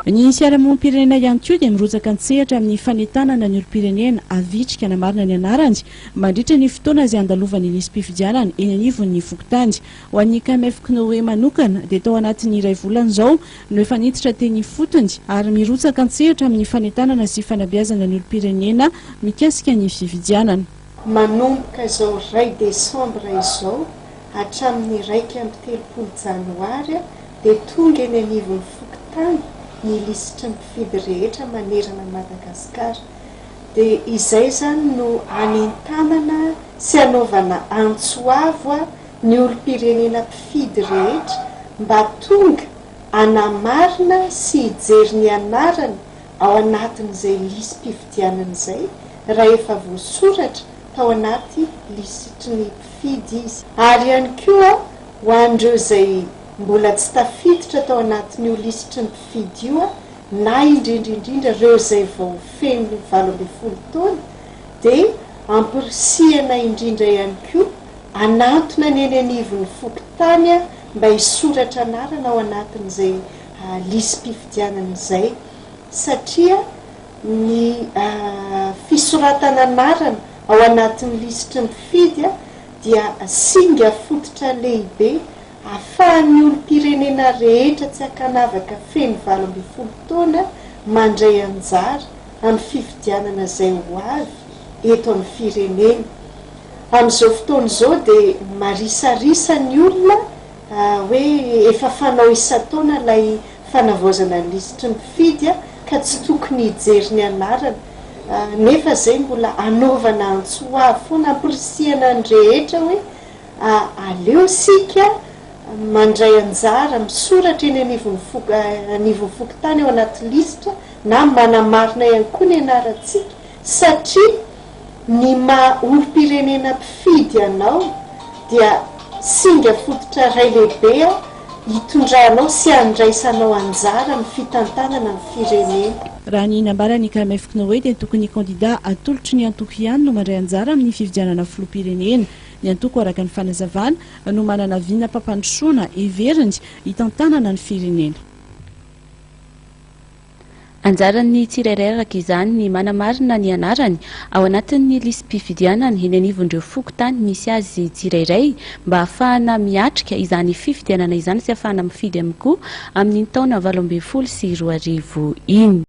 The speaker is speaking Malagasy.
Ny fiarahamonim-pirenena ihany koa dia mirotsaka an-tsehatra amin'ny fanentanana ny olom-pirenena avitrika namarina ny anarany mandritra ny fotoana izay andalovan'ny lisam-pifidianana eny anivon'ny fokontany. Ho an'ny KMF Knoe manokana dia tao anatin'ny iray volana izao no efa niditra teny fotony ary mirotsaka an-tsehatra amin'ny fanentanana sy fanabeazana ny olom-pirenena mikasika ny fifidianana. Manomboka izao 2 Desambra izao hatramin'ny 1 Janoary dia tonga eny anivon'ny fokontany ny lisitry ny mpifidy rehetra manerana Madagasikara. Dia izay zany no anentanana sy anaovana antsoavo ny olom-pirenena mpifidy rehetra mba tonga anamarina sy hijery ny anarany ao anatin'izay lisam-pifidianana izay raha efa voasoratra tao anaty lisitry ny mpifidy izy. Ary ihany koa ho an'ireo izay mbola tsy tafiditra tao anatin'io lisitry ny mpifidy io na indrindra ireo izay vao feno 18 taona dia ampirisihana indrindra ihany koa anatona ny eny anivon'ny fokontany mba hisoratra anarana ao anatin'izay lisam-pifidianana izay, satria ny fisoratana anarana ao anatin'ny lisitry ny mpifidy dia singa fototra lehibe ahafahan'ny olom-pirenena rehetra tsy akanavaka feno 18 taona mandray anjara amin'ny fifidianana izay ho avy eto amin'ny firenena. Amin'izao fotoana izao dia marisarisa ny olona hoe efa fanao isan-taona ilay fanavaozana ny lisitry ny mpifidy ka tsy tokony hijery ny anarana. Nefa izay mbola anaovana antsoavo foana ampirisihana ny rehetra hoe aleo isika mandray anjara misoratra eny anivon'ny fokontany ao anaty lisitra na manamarina ihany koa ny anarantsika, satria ny maha olom-pirenena mpifidy ianao dia singa fototra iray lehibe hitondranao sy handraisanao anjara amin'ny fitantanana ny firenena. Raha ny nambarany KMF Knoe dia tokony kandida atolotry ny antoko ihany no mandray anjara amin'ny fifidianana filoham-pirenena. Ny antoko araka ny fanazavana no manana viana mpampandrosoana heveriny hitantanana ny firenena. Anjaran'ny tsirairay araka izany ny manamarina ny anarany ao anatin'ny lisam-pifidianana eny anivon'ireo fokontany misy azy tsirairay mba ahafahana miatrika izany fifidianana izany sy ahafahana mifidy amin'ny koa amin'ny taona 2012 iny.